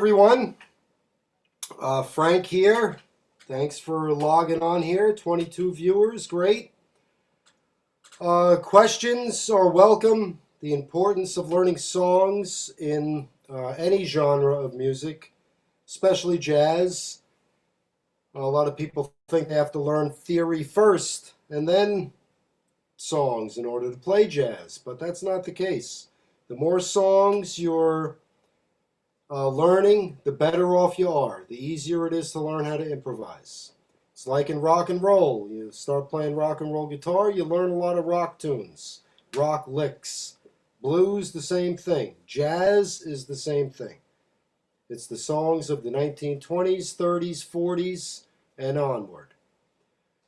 everyone. Frank here. Thanks for logging on here. 22 viewers, great. Questions are welcome. The importance of learning songs in any genre of music, especially jazz. A lot of people think they have to learn theory first and then songs in order to play jazz, but that's not the case. The more songs you're learning, the better off you are. The easier it is to learn how to improvise. It's like in rock and roll. You start playing rock and roll guitar, you learn a lot of rock tunes, rock licks. Blues, the same thing. Jazz is the same thing. It's the songs of the 1920s, 30s, 40s, and onward.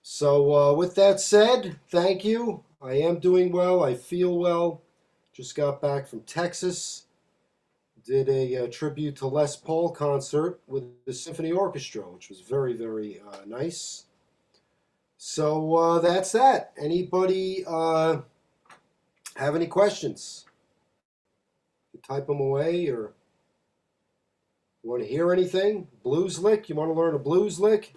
So with that said, thank you. I am doing well. I feel well. Just got back from Texas. Did a tribute to Les Paul concert with the symphony orchestra, which was very, very nice. So that's that. Anybody have any questions? You type them away, or you want to hear anything? Blues lick? You want to learn a blues lick?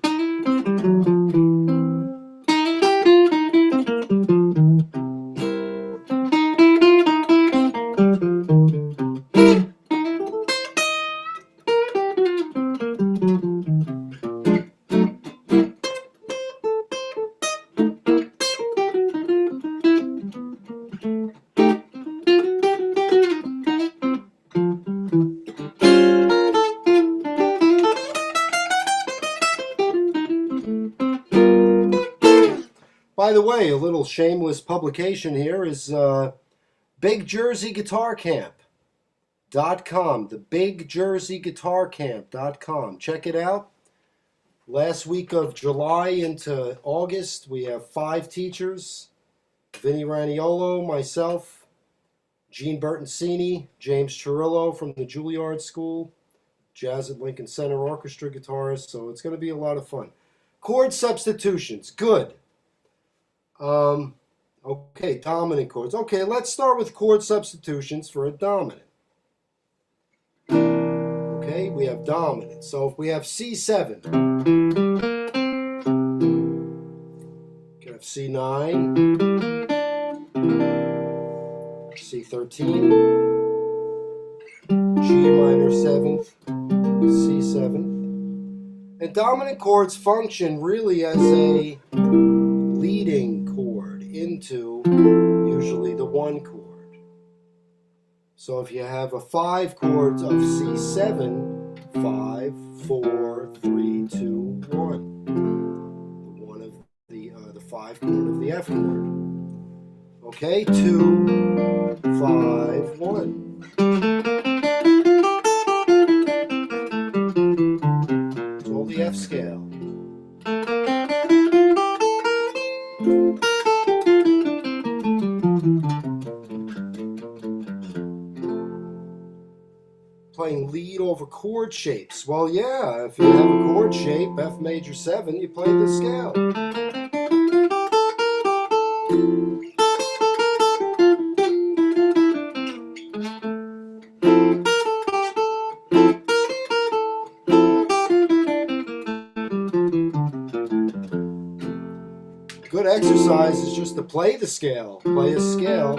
By the way, a little shameless publication here is BigJerseyGuitarCamp.com, the BigJerseyGuitarCamp.com. Check it out. Last week of July into August, we have 5 teachers: Vinny Raniolo, myself, Gene Bertoncini, James Chirillo from the Juilliard School, Jazz at Lincoln Center Orchestra guitarist. So it's going to be a lot of fun. Chord substitutions, good. Okay, dominant chords. Okay, let's start with chord substitutions for a dominant. Okay, we have dominant. So if we have C7, we can have C9, C13, G minor 7th, C7th. And dominant chords function really as a leading chord into usually the 1 chord. So if you have a 5 chords of C7, 5, 4, 3, 2, 1. The 1 of the 5 chord of the F chord. Okay, 2, 5, 1. It's all the F scale. Playing lead over chord shapes. Well, yeah, if you have a chord shape, F major 7, you play the scale. Good exercise is just to play the scale. Play a scale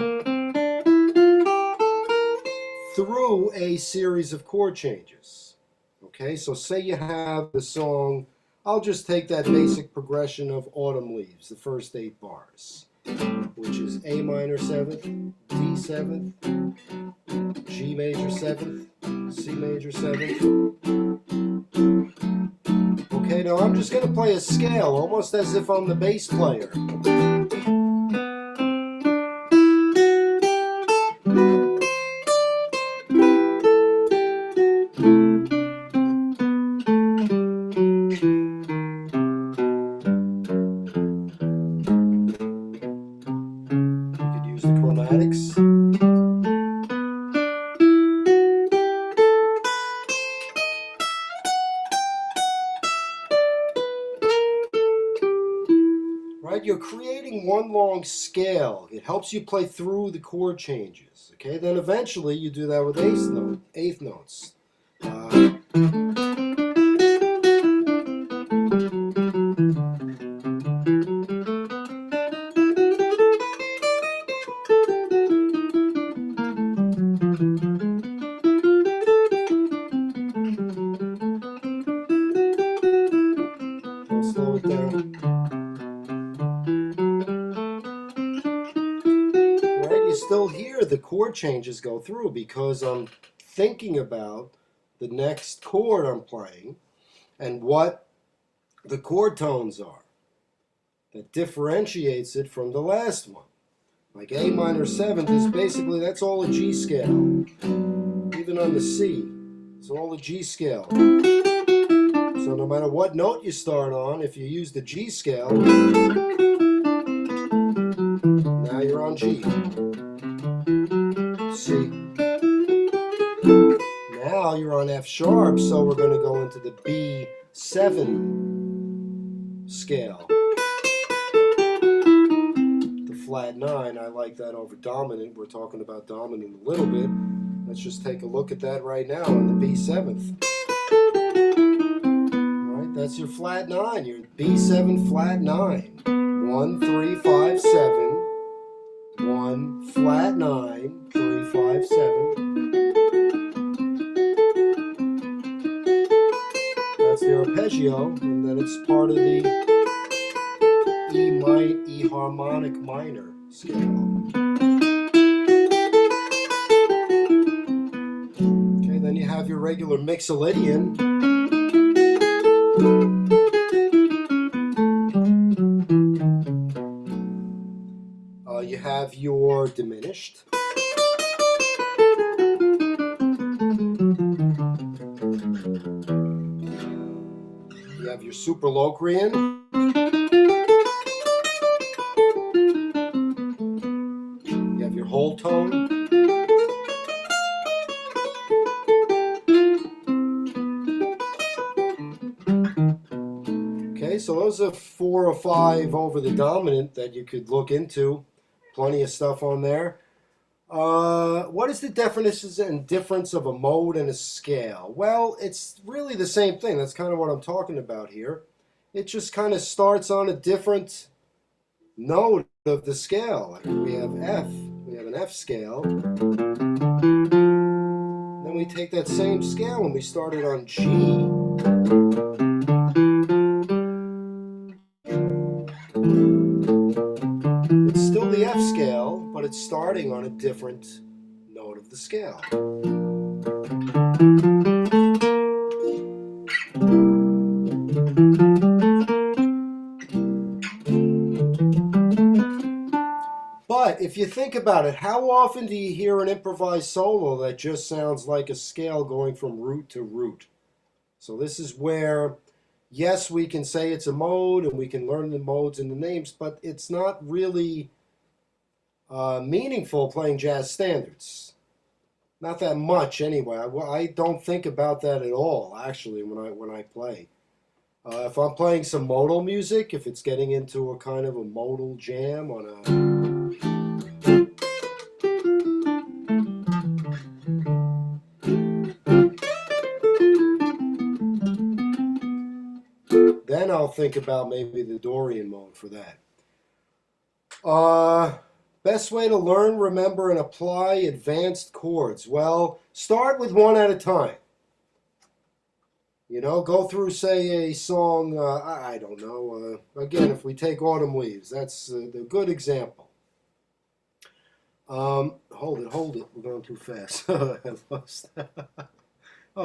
through a series of chord changes. Okay, so say you have the song, I'll just take that basic progression of Autumn Leaves, the first 8 bars, which is A minor 7th, D 7th, G major 7th, C major 7th. Okay, now I'm just going to play a scale, almost as if I'm the bass player. Right, you're creating one long scale. It helps you play through the chord changes. Okay, then eventually you do that with eighth notes. Slow it down. Right, you still hear the chord changes go through because I'm thinking about the next chord I'm playing and what the chord tones are that differentiates it from the last one. Like A minor 7th is basically, that's all a G scale. Even on the C, it's all a G scale. So no matter what note you start on, if you use the G scale, now you're on G. C. Now you're on F sharp, so we're going to go into the B7 scale. The flat 9, I like that over dominant. We're talking about dominant a little bit. Let's just take a look at that right now on the B7th. Right, that's your flat 9, your B7 flat 9. 1, 3, 5, 7. 1, flat 9, 3, 5, 7. That's the arpeggio, and then it's part of the E harmonic minor scale. Okay, then you have your regular mixolydian. You have your diminished. You have your superlocrian. You have your whole tone. Okay, so those are 4 or 5 over the dominant that you could look into. Plenty of stuff on there. What is the definition and difference of a mode and a scale? Well, it's really the same thing. That's kind of what I'm talking about here. It just kind of starts on a different note of the scale. Like we have F, we have an F scale. Then we take that same scale and we start it on G. It's still the F scale, but it's starting on a different note of the scale. But if you think about it, how often do you hear an improvised solo that just sounds like a scale going from root to root? So this is where, yes, we can say it's a mode and we can learn the modes and the names, but it's not really meaningful playing jazz standards. Not that much anyway. I don't think about that at all, actually, when I play. If I'm playing some modal music, if it's getting into a kind of a modal jam on a... Then I'll think about maybe the Dorian mode for that. Best way to learn, remember, and apply advanced chords. Well, start with one at a time. You know, go through, say, a song, I don't know. Again, if we take Autumn Leaves, that's the good example. Hold it. We're going too fast. Oh,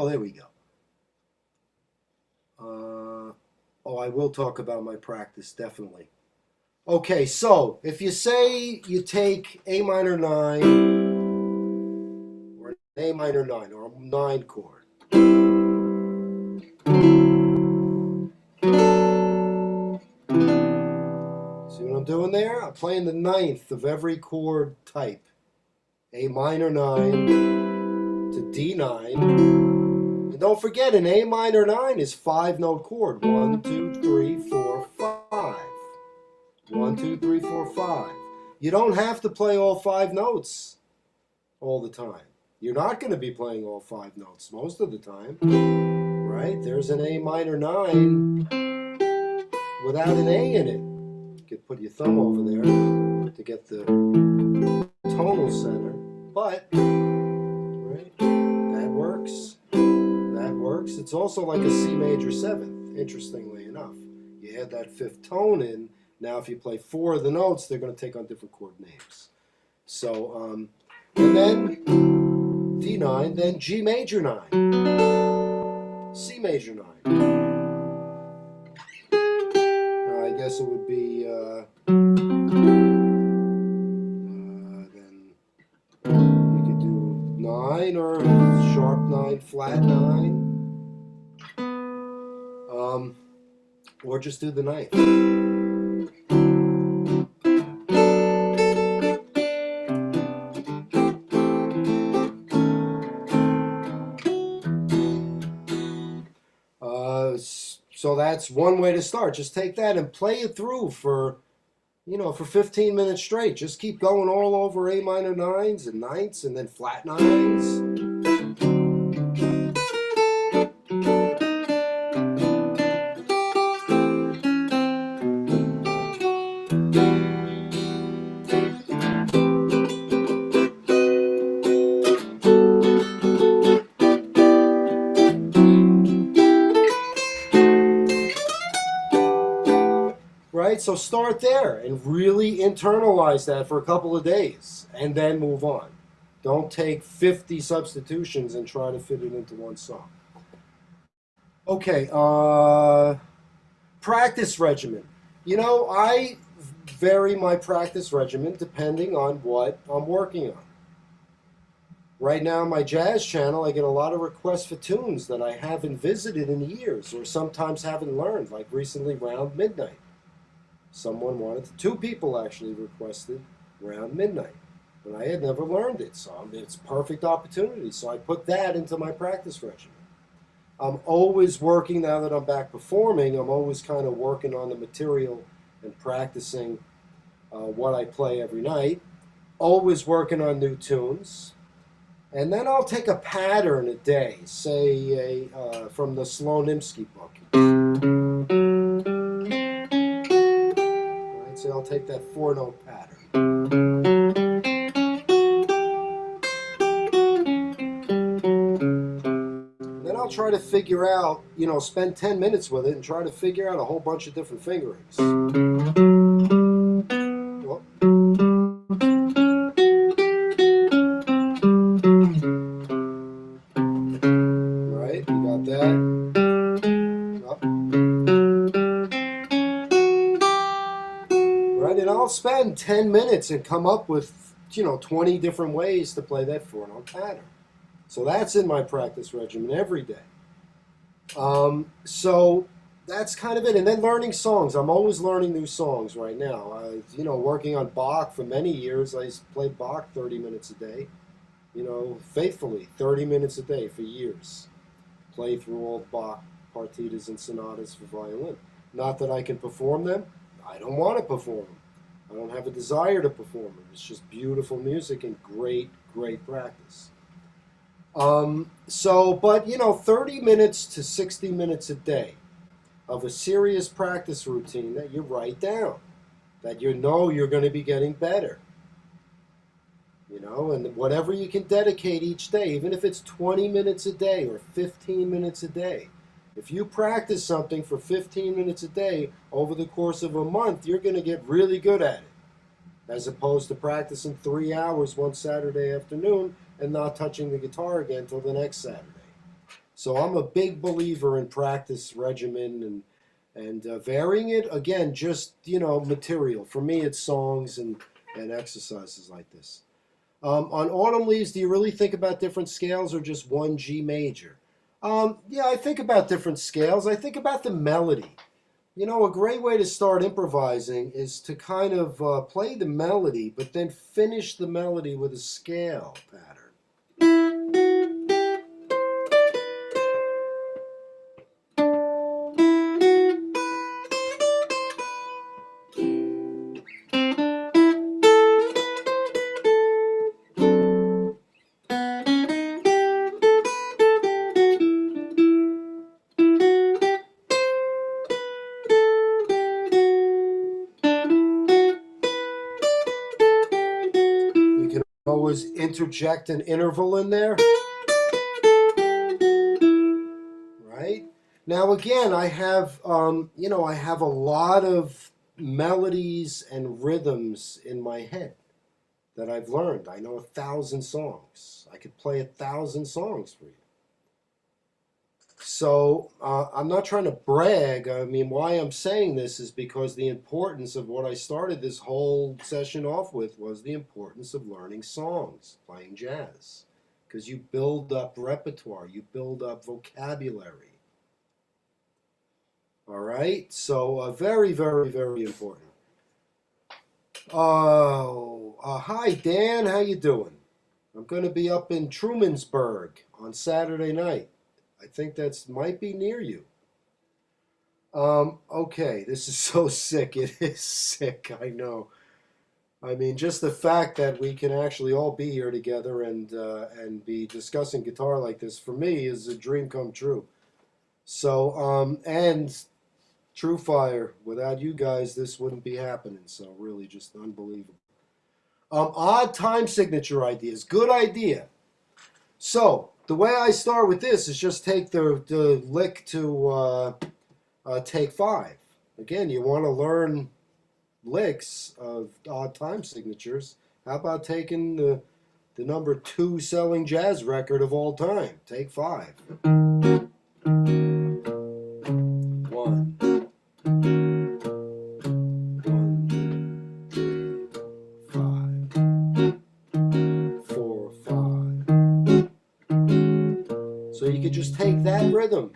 there we go. Oh, I will talk about my practice, definitely. Okay, so if you say you take A minor 9, or an A minor 9, or a 9 chord. See what I'm doing there? I'm playing the 9th of every chord type. A minor 9 to D9. And don't forget, an A minor 9 is 5-note chord. 1, 2, 3, 4, 5. 1, 2, 3, 4, 5. You don't have to play all 5 notes all the time. You're not going to be playing all 5 notes most of the time. Right? There's an A minor 9 without an A in it. You could put your thumb over there to get the tonal center. But, right, that works. That works. It's also like a C major 7th, interestingly enough. You you add that fifth tone in, now if you play 4 of the notes, they're going to take on different chord names. So, and then D9, then G major 9, C major 9. I guess it would be then you could do 9 or sharp 9, flat 9, or just do the 9th. So that's one way to start. Just take that and play it through for, for 15 minutes straight. Just keep going all over A minor 9s and 9ths and then flat 9s. Right? So start there and really internalize that for a couple of days and then move on. Don't take 50 substitutions and try to fit it into one song. Okay, practice regimen. I vary my practice regimen depending on what I'm working on. Right now on my jazz channel, I get a lot of requests for tunes that I haven't visited in years or sometimes haven't learned, like recently Round Midnight. Someone wanted to, 2 people actually requested Round Midnight, but I had never learned it, so it's a perfect opportunity. So I put that into my practice regimen. I'm always working, now that I'm back performing, I'm always kind of working on the material and practicing what I play every night. Always working on new tunes. And then I'll take a pattern a day, say from the Slonimsky book. So I'll take that 4-note pattern. And then I'll try to figure out, spend 10 minutes with it and try to figure out a whole bunch of different fingerings. Oh. Right, you got that. Oh. Right, and I'll spend 10 minutes and come up with, 20 different ways to play that 4-note pattern. So that's in my practice regimen every day. So that's kind of it. And then learning songs. I'm always learning new songs right now. Working on Bach for many years, I played Bach 30 minutes a day, faithfully, 30 minutes a day for years. Play through all Bach partitas and sonatas for violin. Not that I can perform them. I don't want to perform them. I don't have a desire to perform them. It's just beautiful music and great, great practice. But 30 minutes to 60 minutes a day of a serious practice routine that you write down, that you're going to be getting better. And whatever you can dedicate each day, even if it's 20 minutes a day or 15 minutes a day. If you practice something for 15 minutes a day over the course of a month, you're going to get really good at it, as opposed to practicing 3 hours one Saturday afternoon and not touching the guitar again until the next Saturday. So I'm a big believer in practice regimen and varying it. Again, just, material. For me, it's songs and exercises like this. On Autumn Leaves, do you really think about different scales or just one G major? Yeah, I think about different scales. I think about the melody. A great way to start improvising is to kind of play the melody, but then finish the melody with a scale pattern. Always interject an interval in there, right? Now again, I have I have a lot of melodies and rhythms in my head that I've learned. I know 1,000 songs. I could play 1,000 songs for you. So I'm not trying to brag. I mean, why I'm saying this is because the importance of what I started this whole session off with was the importance of learning songs, playing jazz. Because you build up repertoire, you build up vocabulary. All right, so very, very, very important. Oh, hi Dan, how you doing? I'm going to be up in Trumansburg on Saturday night. I think that's might be near you. Okay, this is so sick. It is sick, I know. I mean, just the fact that we can actually all be here together and be discussing guitar like this for me is a dream come true. So and TrueFire, without you guys, this wouldn't be happening. So really, just unbelievable. Odd time signature ideas, good idea. So the way I start with this is just take the lick to take 5. Again, you want to learn licks of odd time signatures. How about taking the number 2 selling jazz record of all time? Take 5. 1, 4, 5. So you could just take that rhythm.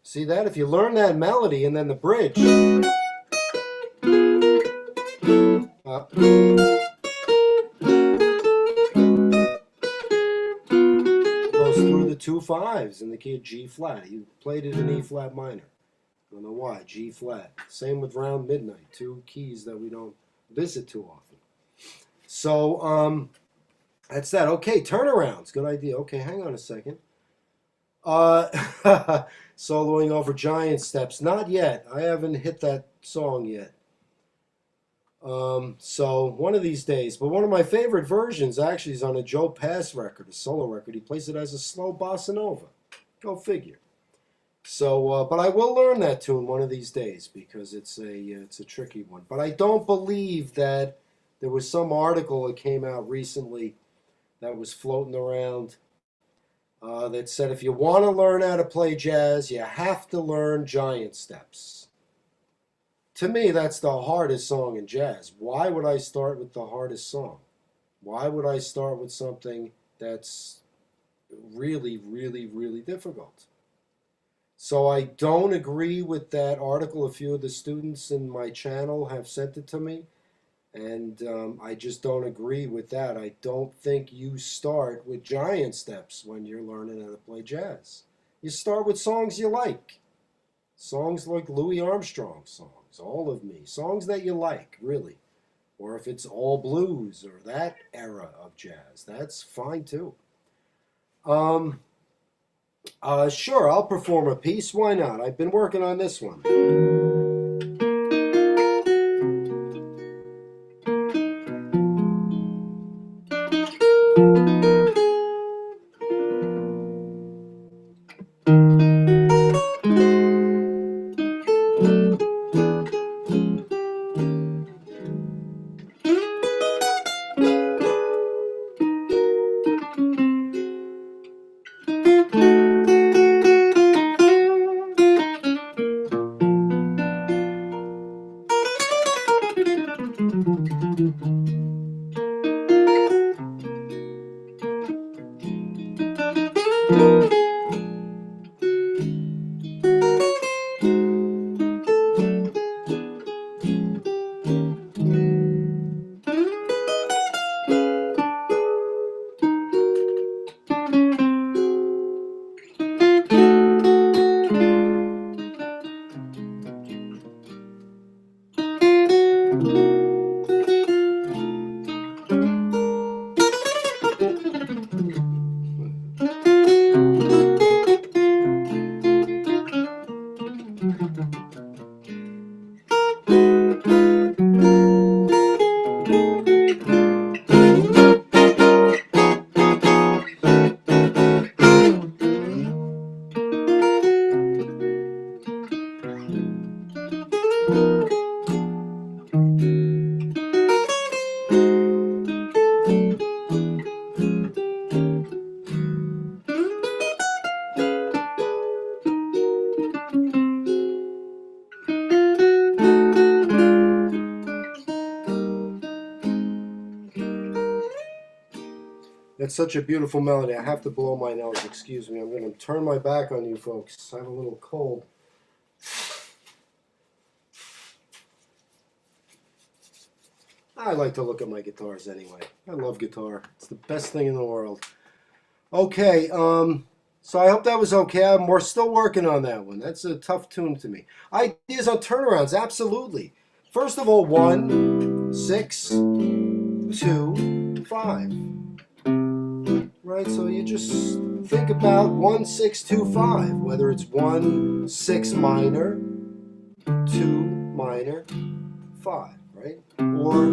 See that? If you learn that melody and then the bridge goes through the 2 5s in the key of G flat. You played it in E flat minor. I don't know why. G flat. Same with Round Midnight. 2 keys that we don't visit too often. So that's that. Okay, turnarounds. Good idea. Okay, hang on a second. Soloing over Giant Steps. Not yet. I haven't hit that song yet. So one of these days. But one of my favorite versions actually is on a Joe Pass record, a solo record. He plays it as a slow bossa nova. Go figure. So, but I will learn that tune one of these days because it's a tricky one. But I don't believe that there was some article that came out recently that was floating around that said if you want to learn how to play jazz, you have to learn Giant Steps. To me, that's the hardest song in jazz. Why would I start with the hardest song? Why would I start with something that's really, really, really difficult? So I don't agree with that article. A few of the students in my channel have sent it to me, and I just don't agree with that. I don't think you start with Giant Steps when you're learning how to play jazz. You start with songs you like. Songs like Louis Armstrong songs, All of Me, songs that you like, really. Or if it's all blues or that era of jazz, that's fine too. Sure, I'll perform a piece. Why not? I've been working on this one. It's such a beautiful melody. I have to blow my nose. Excuse me. I'm going to turn my back on you folks. I have a little cold. I like to look at my guitars anyway. I love guitar. It's the best thing in the world. Okay, so I hope that was okay. We're still working on that one. That's a tough tune to me. Ideas on turnarounds, absolutely. First of all, 1, 6, 2, 5. Right, so you just think about 1, 6, 2, 5. Whether it's 1, 6 minor, 2 minor, 5, right? Or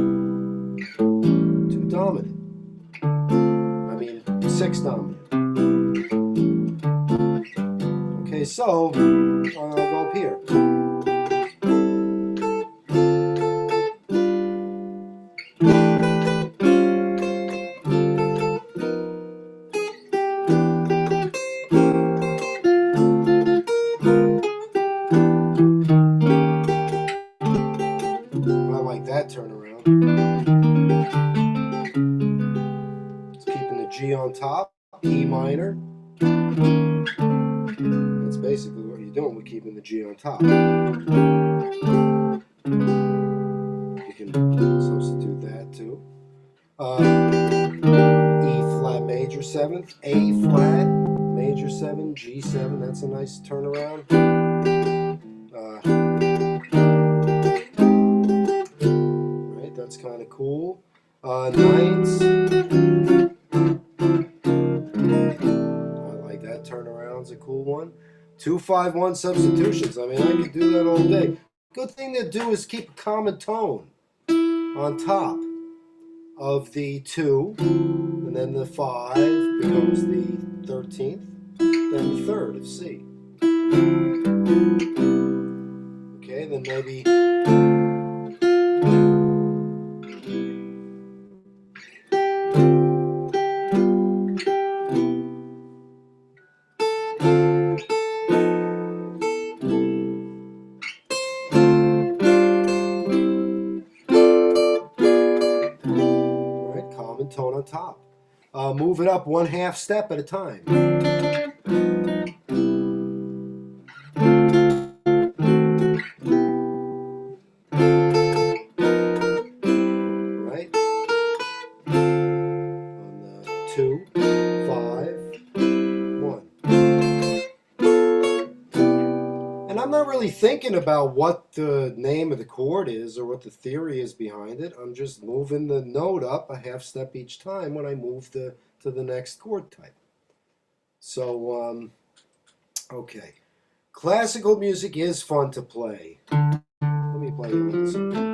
2 dominant. I mean, 6 dominant. Okay, so I'll go up here. I like that turnaround. It's keeping the G on top, E minor. That's basically what you're doing with keeping the G on top. You can substitute that too. E flat major 7th, A flat major 7, G7. That's a nice turnaround. Right, that's kind of cool. Ninths. I like that turnaround's a cool one. 2, 5, 1 substitutions. I mean, I could do that all day. Good thing to do is keep a common tone on top of the 2, and then the 5 becomes the 13th, then the 3rd of C. Okay, then maybe common tone on top. Move it up 1/2 step at a time. Right? On the 2, 5, 1. And I'm not really thinking about what the name of the chord is or what the theory is behind it. I'm just moving the note up 1/2 step each time when I move to the next chord type. So, okay. Classical music is fun to play. Let me play a little something.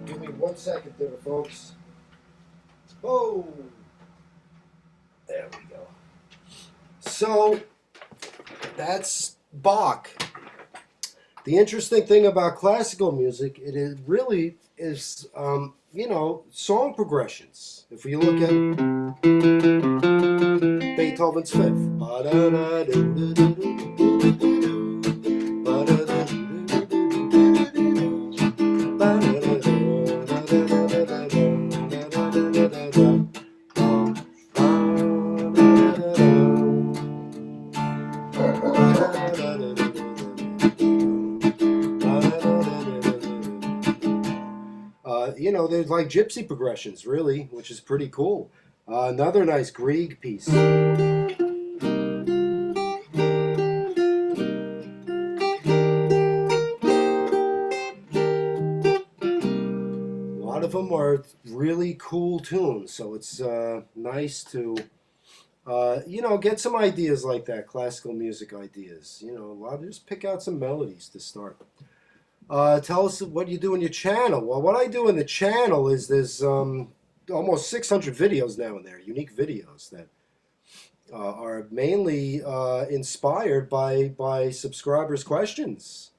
Give me 1 second there, folks. Oh, there we go. So that's Bach. The interesting thing about classical music, it really is, you know, song progressions. If we look at Beethoven's Fifth. You know, there's like gypsy progressions, really, which is pretty cool. Another nice Grieg piece. A lot of them are really cool tunes, so it's nice to, you know, get some ideas like that, classical music ideas. You know, just pick out some melodies to start. Tell us what you do in your channel. Well, what I do in the channel is there's almost 600 videos now in there, unique videos that are mainly inspired by subscribers' questions,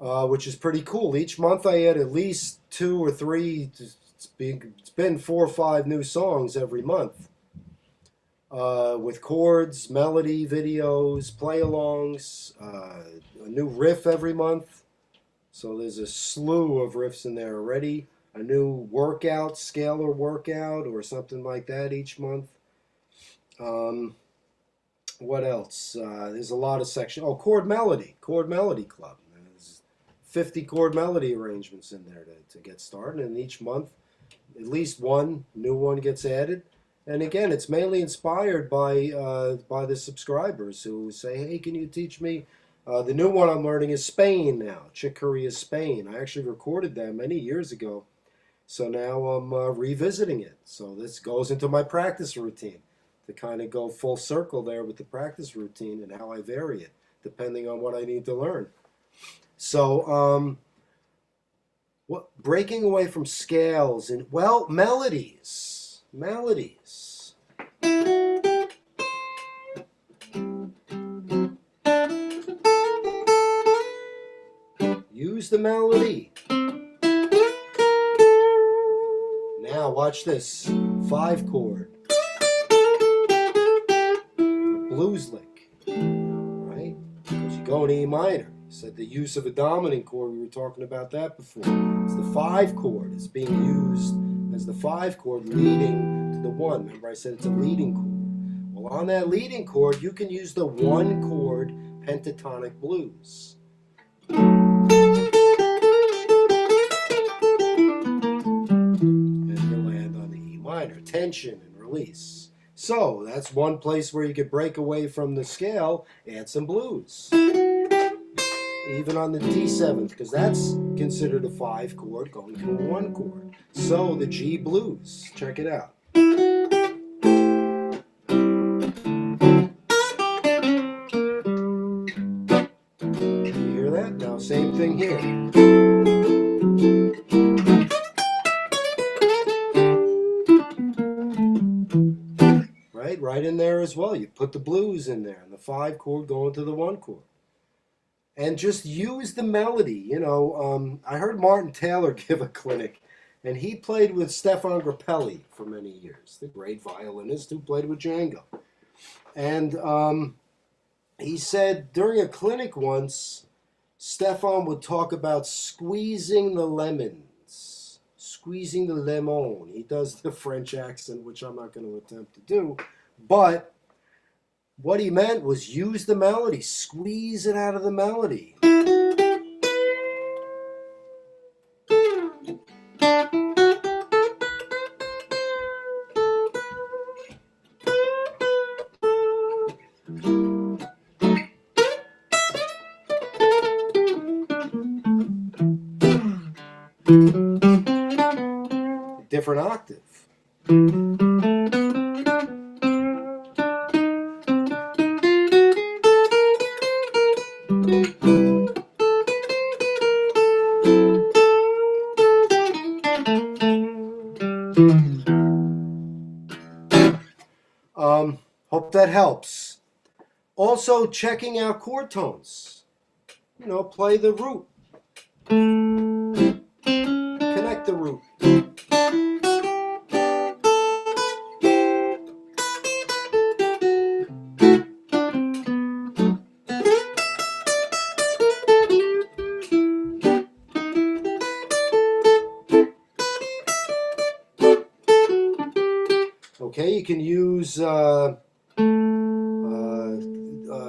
which is pretty cool. Each month I add at least 2 or 3. It's been 4 or 5 new songs every month. With chords, melody videos, play-alongs, a new riff every month. So there's a slew of riffs in there already. A new workout, scalar workout, or something like that each month. What else? There's a lot of sections. Oh, chord melody club. There's 50 chord melody arrangements in there to get started, and each month at least one new one gets added. And again, it's mainly inspired by the subscribers who say, hey, can you teach me? The new one I'm learning is Spain now, Chick Corea, Spain. I actually recorded that many years ago. So now I'm revisiting it. So this goes into my practice routine to kind of go full circle there with the practice routine and how I vary it, depending on what I need to learn. So breaking away from scales and, well, melodies. Melodies. Use the melody. Now watch this. 5 chord. Blues lick. Right? Because you go in E minor. You said the use of a dominant chord. We were talking about that before. It's the 5 chord. It's being used as the 5 chord leading to the 1. Remember I said it's a leading chord. Well, on that leading chord, you can use the 1 chord pentatonic blues. And you land on the E minor. Tension and release. So that's one place where you could break away from the scale, add some blues. Even on the D7th, because that's considered a 5 chord going to a 1 chord. So the G blues, check it out. You hear that? Now same thing here. Right in there as well. You put the blues in there, and the 5 chord going to the 1 chord. And just use the melody. You know, I heard Martin Taylor give a clinic, and he played with Stefan Grappelli for many years, the great violinist who played with Django. And he said during a clinic once, Stefan would talk about squeezing the lemons, squeezing the lemon. He does the French accent, which I'm not going to attempt to do, but what he meant was use the melody, squeeze it out of the melody. Different octave. Hope that helps. Also, checking out chord tones. You know, play the root. Connect the root. Okay, you can use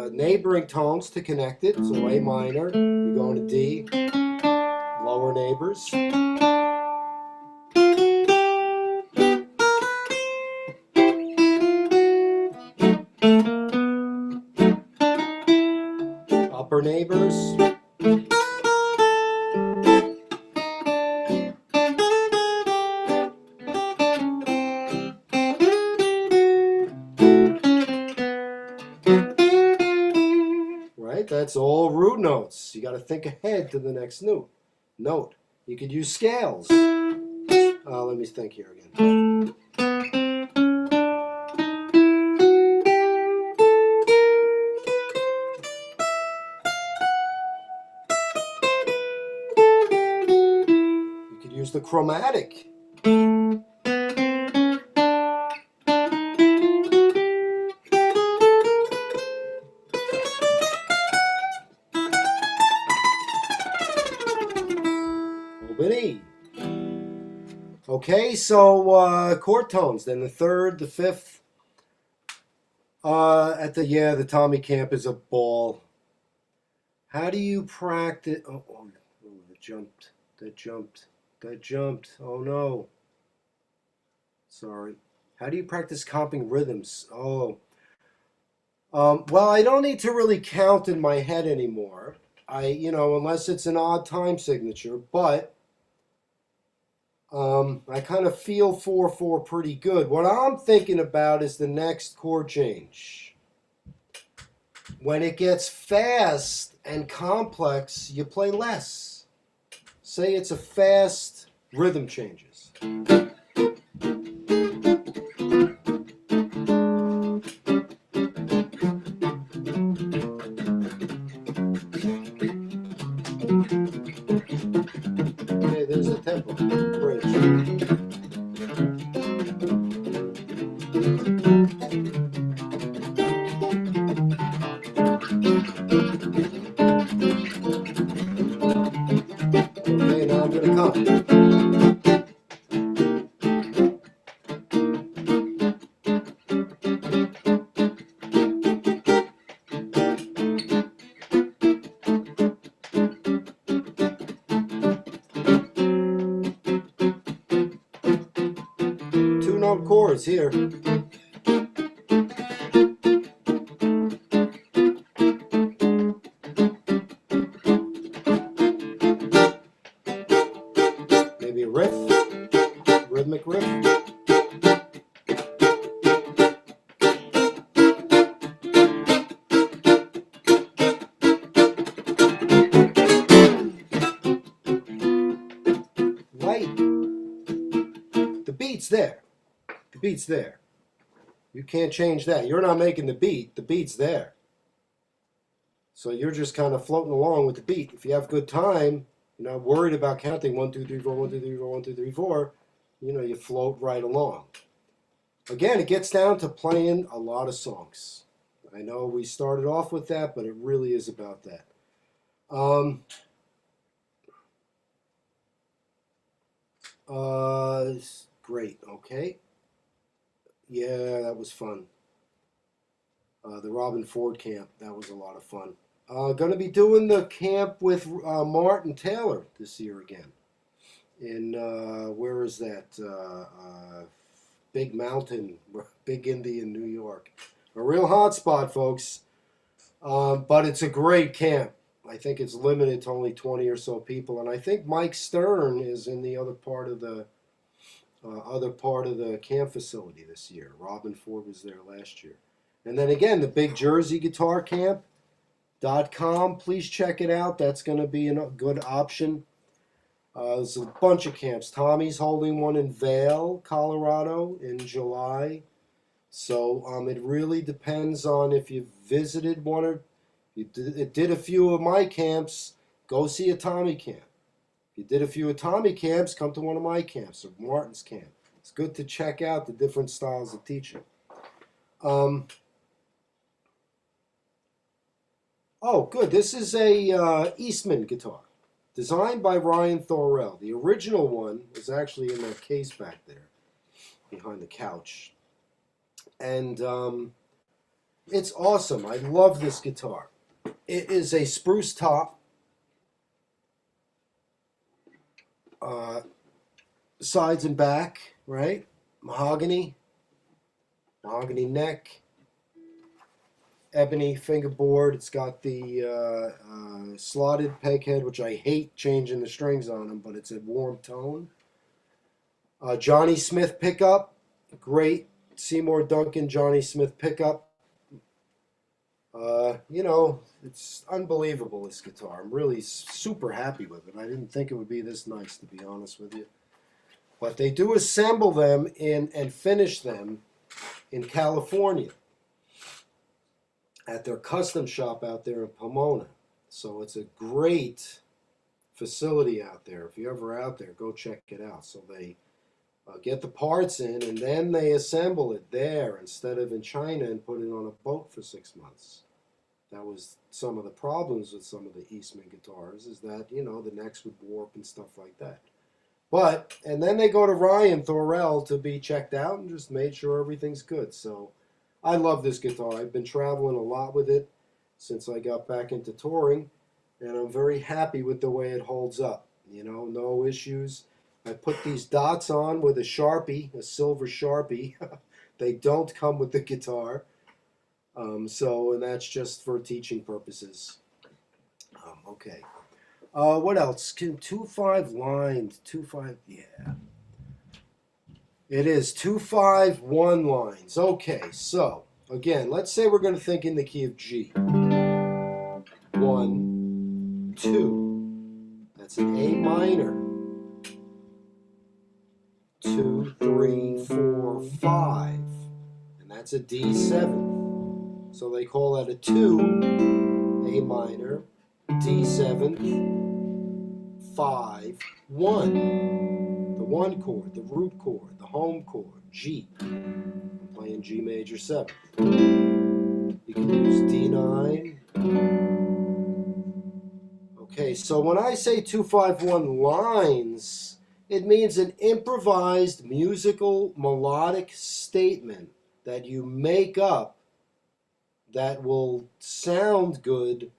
neighboring tones to connect it. So A minor, you go into D, lower neighbors. Upper Neighbors. Right? That's all root notes. You got to think ahead to the next note. You could use scales. Let me think here again. You could use the chromatic. Open E. Okay, so chord tones. Then the third, the fifth. The Tommy Camp is a ball. How do you practice? Oh, that jumped. That jumped. Oh no. Sorry. How do you practice comping rhythms? Oh. Well, I don't need to really count in my head anymore. Unless it's an odd time signature, but I kind of feel 4/4 pretty good. What I'm thinking about is the next chord change. When it gets fast and complex, you play less. Say it's a fast rhythm changes. Okay, there's the tempo bridge. Okay, now I'm going to come. Two-note chords here. Maybe a riff, rhythmic riff. Light. The beat's there. The beat's there. You can't change that. You're not making the beat's there. So you're just kind of floating along with the beat. If you have good time, you're not worried about counting 1, 2, 3, 4, 1, 2, 3, 4, 1, 2, 3, 4. You float right along. Again, it gets down to playing a lot of songs. I know we started off with that, but it really is about that. Great, okay. Yeah, that was fun. The Robin Ford camp, that was a lot of fun. Going to be doing the camp with Martin Taylor this year again. In, where is that? Big Mountain, Big Indian, New York. A real hot spot, folks. But it's a great camp. I think it's limited to only 20 or so people, and I think Mike Stern is in the other part of the camp facility this year. Robin Ford was there last year. And then again, the Big Jersey Guitar Camp.com. Please check it out. That's going to be a good option. There's a bunch of camps. Tommy's holding one in Vail, Colorado in July. So it really depends on if you've visited one or you did a few of my camps. Go see a Tommy camp. If you did a few of Tommy camps, come to one of my camps or Martin's camp. It's good to check out the different styles of teaching. Oh, good. This is a Eastman guitar, designed by Ryan Thorell. The original one is actually in that case back there, behind the couch. And it's awesome. I love this guitar. It is a spruce top, sides and back, right? Mahogany neck. ebony fingerboard. It's got the slotted peg head, which I hate changing the strings on them, but it's a warm tone. Johnny Smith pickup, great Seymour Duncan Johnny Smith pickup. You know, it's unbelievable, this guitar. I'm really super happy with it. I didn't think it would be this nice, to be honest with you. But they do assemble them in and finish them in California at their custom shop out there in Pomona. So it's a great facility out there. If you're ever out there, go check it out. So they get the parts in, and then they assemble it there instead of in China and put it on a boat for 6 months. That was some of the problems with some of the Eastman guitars, is that, you know, the necks would warp and stuff like that. But, and then they go to Ryan Thorell to be checked out and just made sure everything's good. So I love this guitar. I've been traveling a lot with it since I got back into touring, and I'm very happy with the way it holds up. You know, no issues. I put these dots on with a Sharpie, a silver Sharpie. They don't come with the guitar. And that's just for teaching purposes. Okay. What else? Can 2-5 lines? 2-5, yeah. It is 2-5-1 lines. Okay, so again, let's say we're going to think in the key of G. 1, 2. That's an A minor. 2, 3, 4, 5. And that's a D7. So they call that a 2, A minor, D7, 5, 1. The 1 chord, the root chord, the home chord, G. I'm playing G major 7. You can use D9. Okay, so when I say 2-5-1 lines, it means an improvised musical melodic statement that you make up that will sound good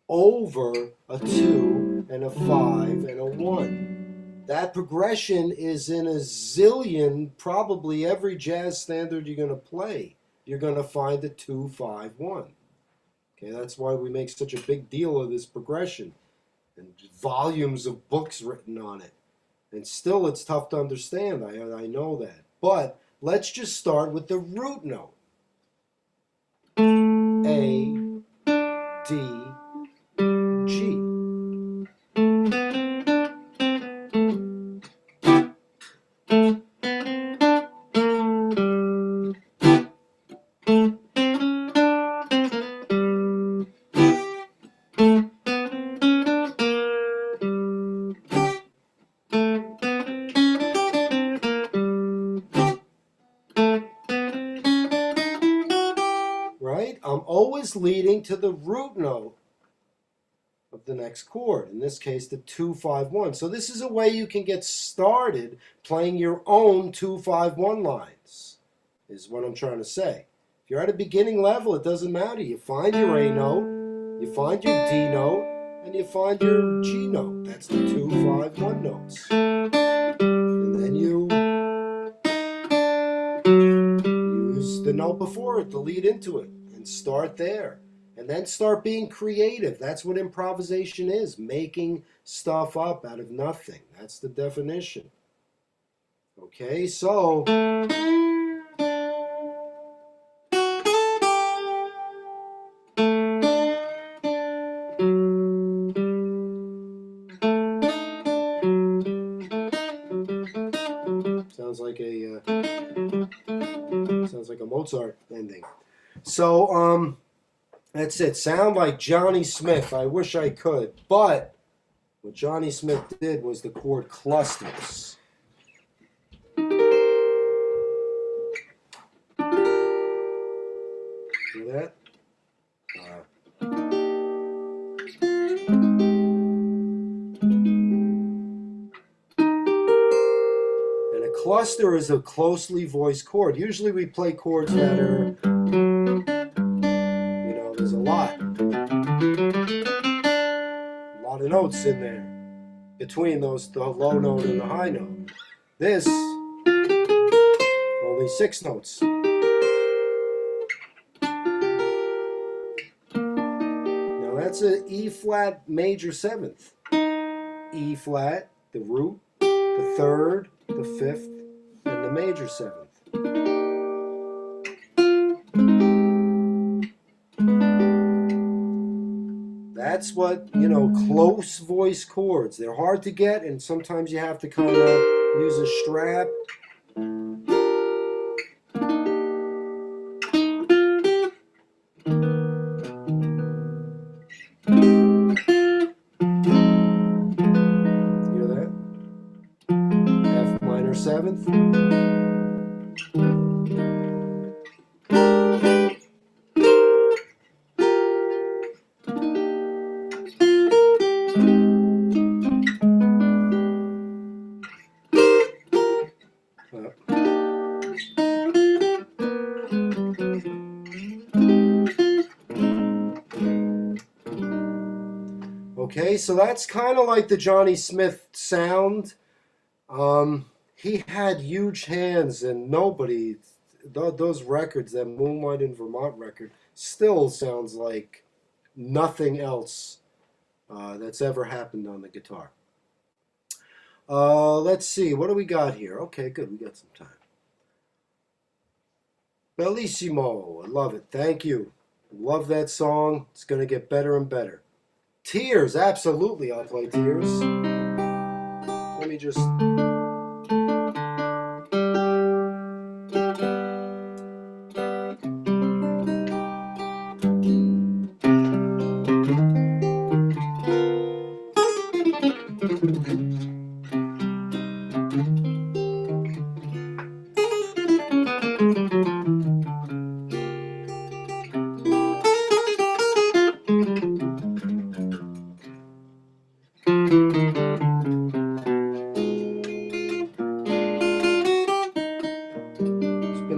over a 2 and a 5 and a 1. That progression is in a zillion, probably every jazz standard you're going to play. You're going to find a 2-5-1. Okay, that's why we make such a big deal of this progression and volumes of books written on it. And still it's tough to understand, I know that. But let's just start with the root note. A, D, G. Right? I'm always leading to the root note of the next chord, in this case the 2-5-1. So this is a way you can get started playing your own 2-5-1 lines, is what I'm trying to say. If you're at a beginning level, it doesn't matter. You find your A note, you find your D note, and you find your G note. That's the 2-5-1 notes. And then you use the note before it to lead into it and start there. And then start being creative. That's what improvisation is, making stuff up out of nothing. That's the definition. Okay, so sounds like a Mozart ending. So that's it. Sound like Johnny Smith. I wish I could, but what Johnny Smith did was the chord clusters. See that? And a cluster is a closely voiced chord. Usually we play chords that are, you know, there's a lot of notes in there between those, the low note and the high note. This, only 6 notes. That's an E flat major seventh. E flat, the root, the third, the fifth, and the major seventh. That's what, close voice chords. They're hard to get, and sometimes you have to kind of use a strap. Hear that? F minor seventh. Okay, so that's kind of like the Johnny Smith sound. He had huge hands, and nobody, those records, that Moonlight in Vermont record, still sounds like nothing else that's ever happened on the guitar. Let's see, what do we got here? Okay, good, we got some time. Bellissimo, I love it, thank you. Love that song, it's going to get better and better. Tears, absolutely, I'll play Tears. Let me just...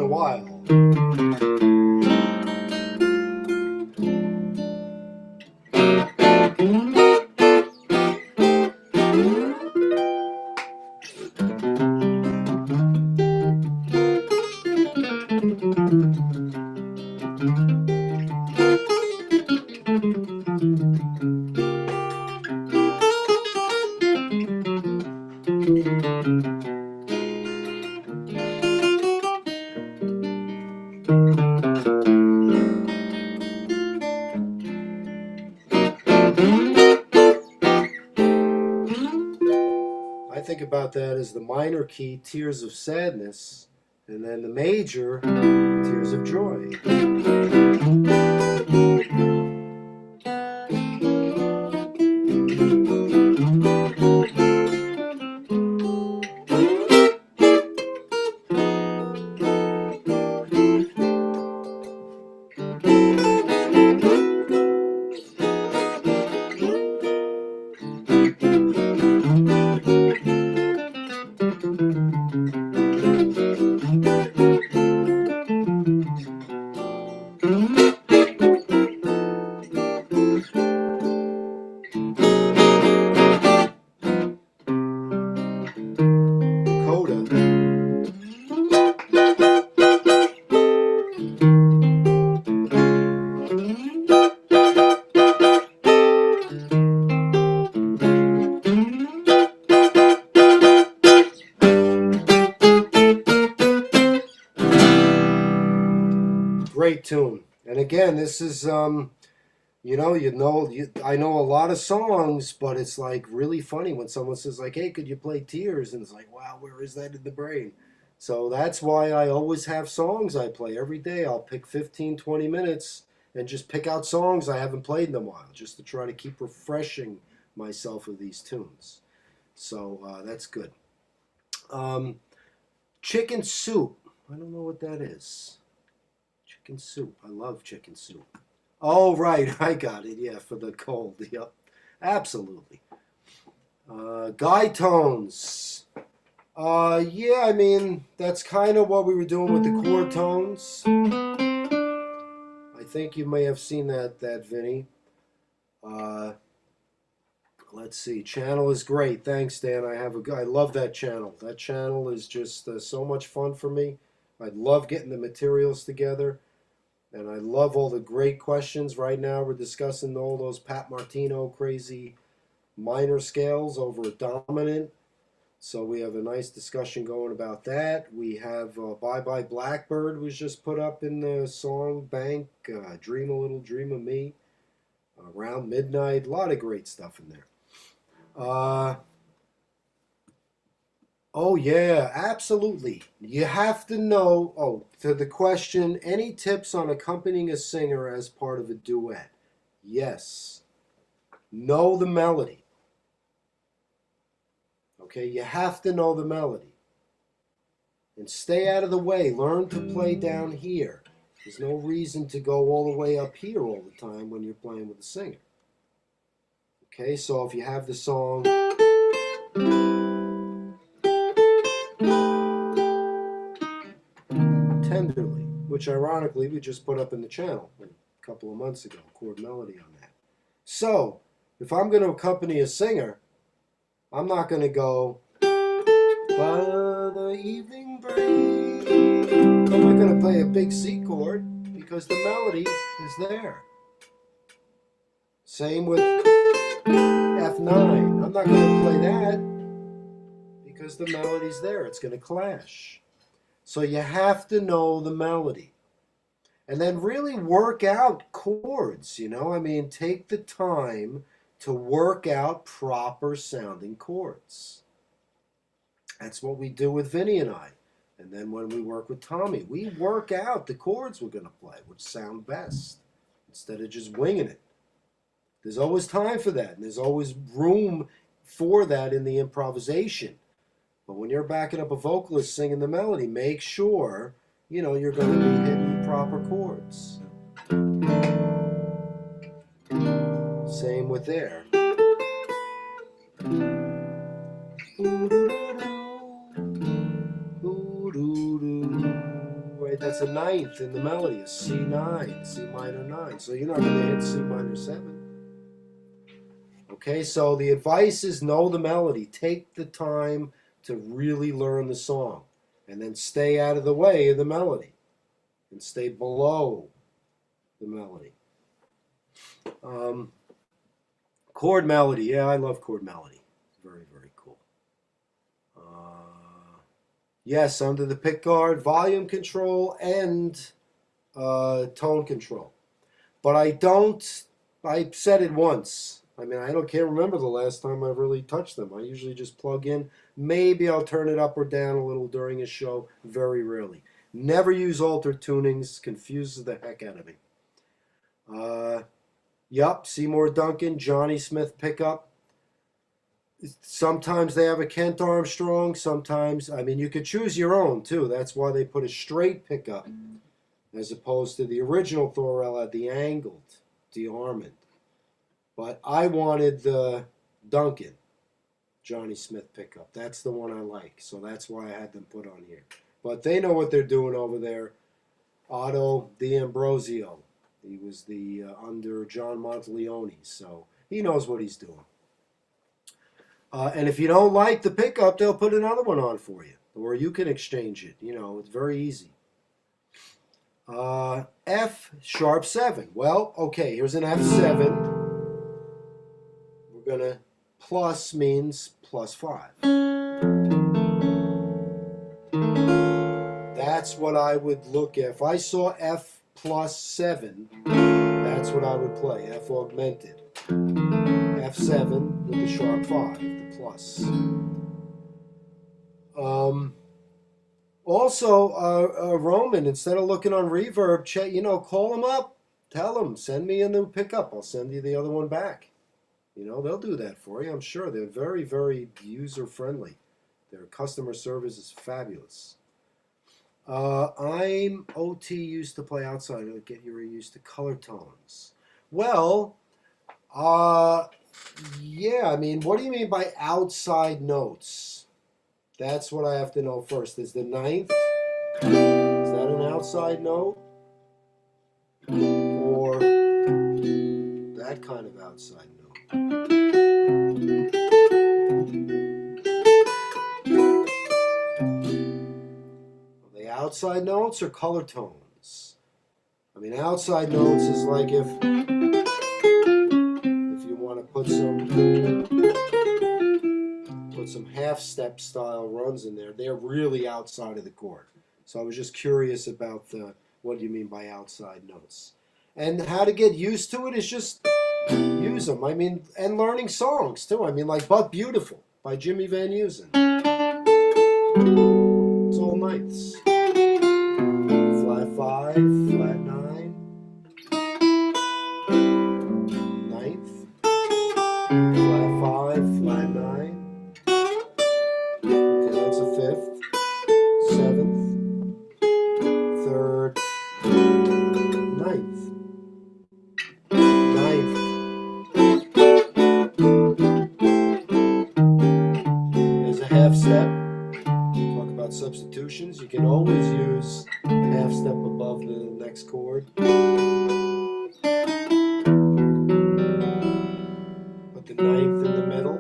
a while. I think about that as the minor key, Tears of Sadness, and then the major, Tears of Joy. Great tune. And again, this is, I know a lot of songs, but it's like really funny when someone says like, hey, could you play Tears? And it's like, wow, where is that in the brain? So that's why I always have songs I play every day. I'll pick 15, 20 minutes and just pick out songs I haven't played in a while, just to try to keep refreshing myself with these tunes. So that's good. Chicken soup. I don't know what that is. Chicken soup. I love chicken soup. Oh, right. I got it. Yeah, for the cold. Yep. Absolutely. Guide tones. Yeah, I mean, that's kind of what we were doing with the chord tones. I think you may have seen that Vinny. Let's see. Channel is great. Thanks, Dan. I love that channel. That channel is just so much fun for me. I love getting the materials together. And I love all the great questions. Right now we're discussing all those Pat Martino crazy minor scales over a dominant. So we have a nice discussion going about that. We have Bye Bye Blackbird was just put up in the song bank. Dream a Little Dream of Me. Around Midnight. A lot of great stuff in there. Oh, yeah, absolutely. You have to know. Oh, to the question, any tips on accompanying a singer as part of a duet? Yes. Know the melody. Okay, you have to know the melody. And stay out of the way. Learn to play down here. There's no reason to go all the way up here all the time when you're playing with a singer. Okay, so if you have the song Tenderly, which ironically we just put up in the channel a couple of months ago, chord melody on that. So, if I'm going to accompany a singer, I'm not going to go by the evening breeze. I'm not going to play a big C chord because the melody is there. Same with F9. I'm not going to play that because the melody's there. It's going to clash. So you have to know the melody. And then really work out chords, you know? I mean, take the time to work out proper sounding chords. That's what we do with Vinny and I. And then when we work with Tommy, we work out the chords we're going to play, which sound best, instead of just winging it. There's always time for that, and there's always room for that in the improvisation. But when you're backing up a vocalist singing the melody, make sure, you know, you're going to be hitting proper chords. Same with there. Right, that's a ninth in the melody, a C9, C minor 9. So you're not going to hit C minor 7. Okay, so the advice is know the melody. Take the time to really learn the song. And then stay out of the way of the melody. And stay below the melody. Chord melody. Yeah, I love chord melody. Very, very cool. Yes, under the pick guard, volume control and tone control. But I said it once. I mean, can't remember the last time I really touched them. I usually just plug in. Maybe I'll turn it up or down a little during a show. Very rarely. Never use altered tunings. Confuses the heck out of me. Yup, Seymour Duncan, Johnny Smith pickup. Sometimes they have a Kent Armstrong. Sometimes, I mean, you could choose your own too. That's why they put a straight pickup as opposed to the original Thorell had the angled, de-arming. But I wanted the Duncan, Johnny Smith pickup. That's the one I like. So that's why I had them put on here. But they know what they're doing over there. Otto D'Ambrosio. He was the under John Monteleone. So he knows what he's doing. And if you don't like the pickup, they'll put another one on for you. Or you can exchange it. You know, it's very easy. F sharp 7. Well, okay, here's an F7. We're going to plus means plus 5. That's what I would look at. If I saw F plus 7, that's what I would play. F augmented. F7 with the sharp 5, the plus. Also, Roman, instead of looking on Reverb, call them up. Tell them, send me a new pickup. I'll send you the other one back. You know, they'll do that for you, I'm sure. They're very, very user-friendly. Their customer service is fabulous. I'm OT used to play outside. I'll get you used to color tones. Well, yeah, I mean, what do you mean by outside notes? That's what I have to know first. Is the ninth, is that an outside note? Or that kind of outside note? Are they outside notes or color tones? I mean, outside notes is like if you want to put some half-step style runs in there, they're really outside of the chord. So I was just curious about what do you mean by outside notes. And how to get used to it is just use them. I mean, and learning songs too. I mean, like But Beautiful by Jimmy Van Heusen. It's all ninths. Flat 5, flat 9, ninth, flat 5, flat 9. Okay, that's a fifth, seventh, third, ninth, ninth. There's a half step. Talk about substitutions. You can always use half step above the next chord. Put the ninth in the middle.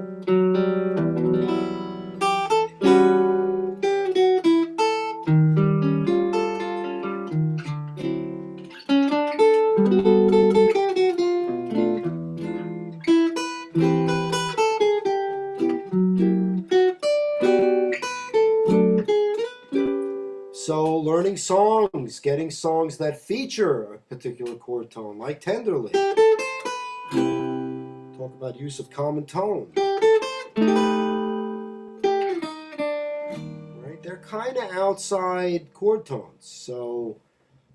So learning songs, getting songs that feature a particular chord tone, like Tenderly. Talk about use of common tone. Right? They're kind of outside chord tones. So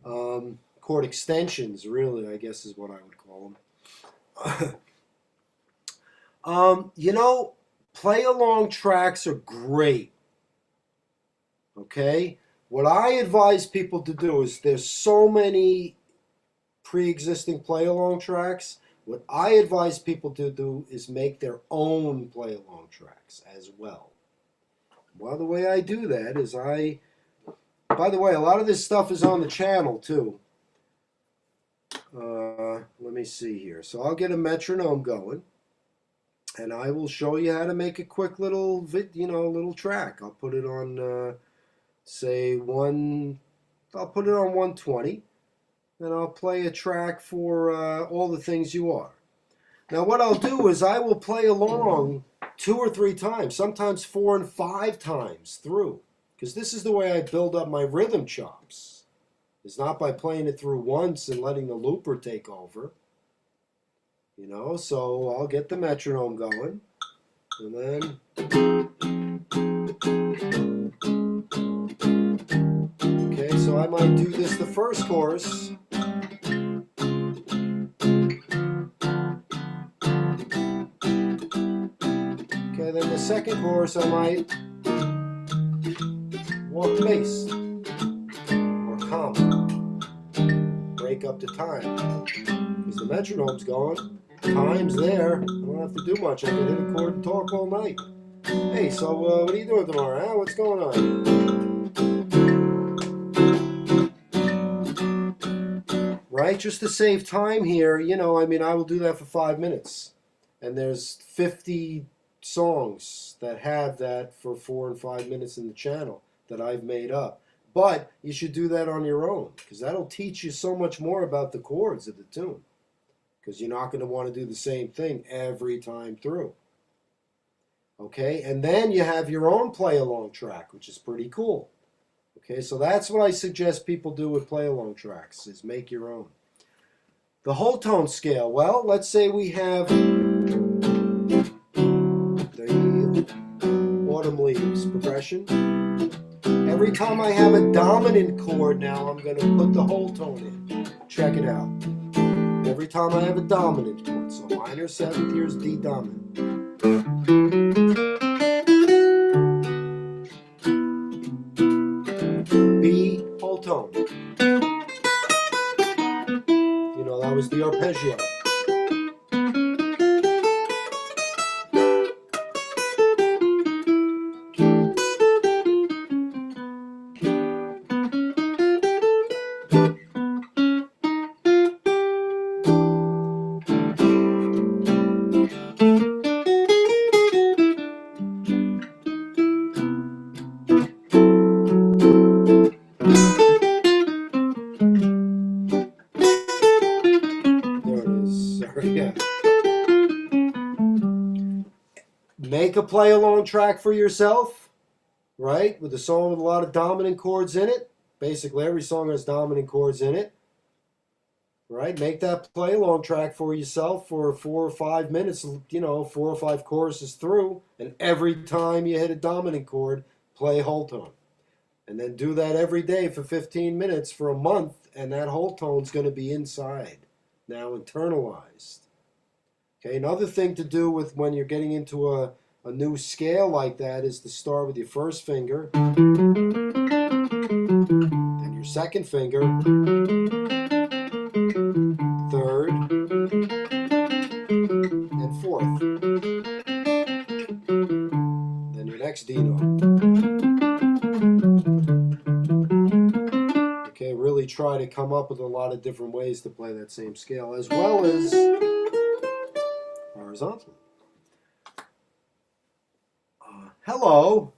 chord extensions, really, I guess is what I would call them. You know, play-along tracks are great. Okay? What I advise people to do is there's so many pre-existing play-along tracks. What I advise people to do is make their own play-along tracks as well. Well, the way I do that is by the way, a lot of this stuff is on the channel too. Let me see here. So I'll get a metronome going, and I will show you how to make a quick little, little track. I'll put it on, say I'll put it on 120, and I'll play a track for All the Things You Are. Now what I'll do is I will play along 2 or 3 times, sometimes 4 and 5 times through, because this is the way I build up my rhythm chops. It's not by playing it through once and letting the looper take over. You know, so I'll get the metronome going, and then okay, so I might do this the first chorus. Okay, then the second chorus I might walk the bass or comma, break up the time, because the metronome's gone, time's there, I don't have to do much, I can hit a chord and talk all night. Hey, so what are you doing tomorrow, huh? What's going on? Right, just to save time here, you know, I mean, I will do that for 5 minutes, and there's 50 songs that have that for 4 and 5 minutes in the channel that I've made up. But you should do that on your own, because that'll teach you so much more about the chords of the tune, because you're not going to want to do the same thing every time through. Okay, and then you have your own play-along track, which is pretty cool. Okay, so that's what I suggest people do with play-along tracks, is make your own. The whole tone scale, well, let's say we have the Autumn Leaves progression. Every time I have a dominant chord now, I'm going to put the whole tone in. Check it out. Every time I have a dominant chord, so minor 7th, here's D dominant. B, whole tone. You know, that was the arpeggio. Sure, yeah. Make a play-along track for yourself, right? With a song with a lot of dominant chords in it. Basically, every song has dominant chords in it, right? Make that play-along track for yourself for 4 or 5 minutes, 4 or 5 choruses through, and every time you hit a dominant chord, play whole tone. And then do that every day for 15 minutes for a month, and that whole tone's going to be inside, now internalized. Okay, another thing to do with when you're getting into a new scale like that is to start with your first finger, then your second finger, third, and fourth. Then your next D note. Okay, really try to come up with a lot of different ways to play that same scale, as well as horizontally. Hello.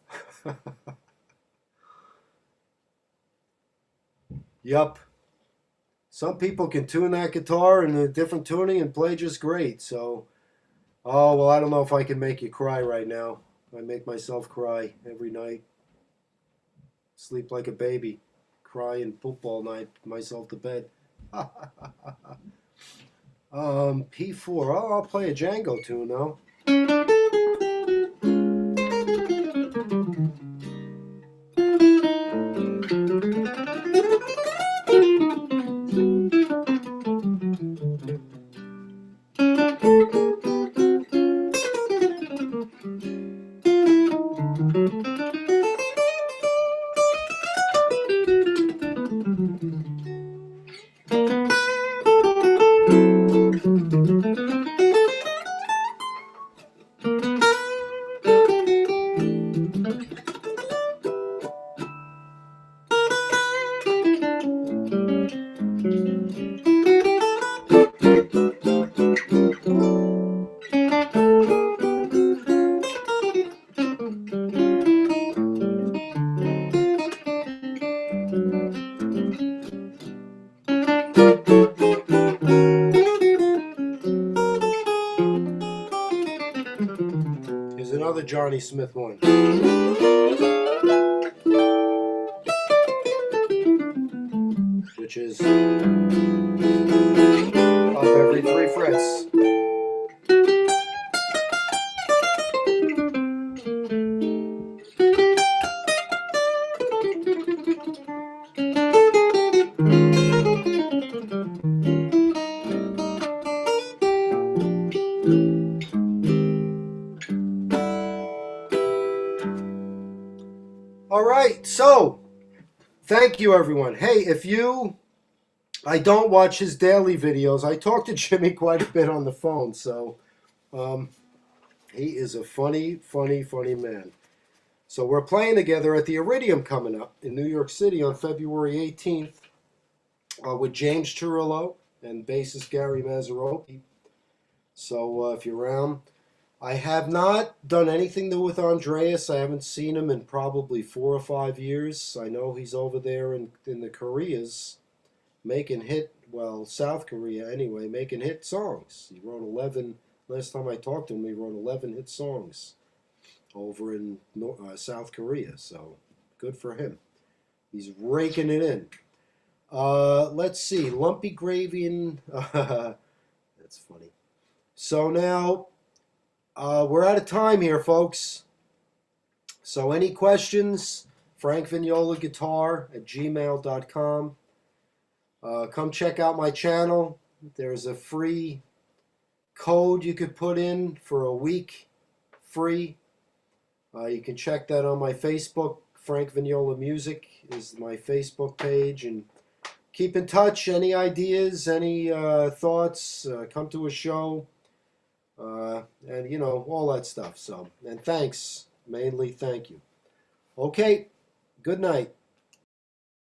Yup. Some people can tune that guitar in a different tuning and play just great. So, oh, well, I don't know if I can make you cry right now. I make myself cry every night. Sleep like a baby. Cry and poop all night. Myself to bed. P4. Oh, I'll play a Django tune now. Here's another Johnny Smith one. Which is up every 3 frets. All right, so thank you, everyone. Hey, I don't watch his daily videos. I talk to Jimmy quite a bit on the phone, so he is a funny, funny, funny man. So we're playing together at the Iridium coming up in New York City on February 18th with James Chirillo and bassist Gary Mazzaropi. So if you're around, I have not done anything with Andreas. I haven't seen him in probably 4 or 5 years. I know he's over there in the Koreas making South Korea anyway, making hit songs. He wrote 11, last time I talked to him, he wrote 11 hit songs over in South Korea. So good for him. He's raking it in. Let's see, Lumpy Gravy and that's funny. So now we're out of time here, folks. So any questions, frankvignolaguitar@gmail.com. Come check out my channel. There's a free code you could put in for a week free. You can check that on my Facebook. Frank Vignola Music is my Facebook page. And keep in touch. Any ideas, any thoughts, come to a show. And all that stuff. So, and thanks, mainly thank you. Okay, good night.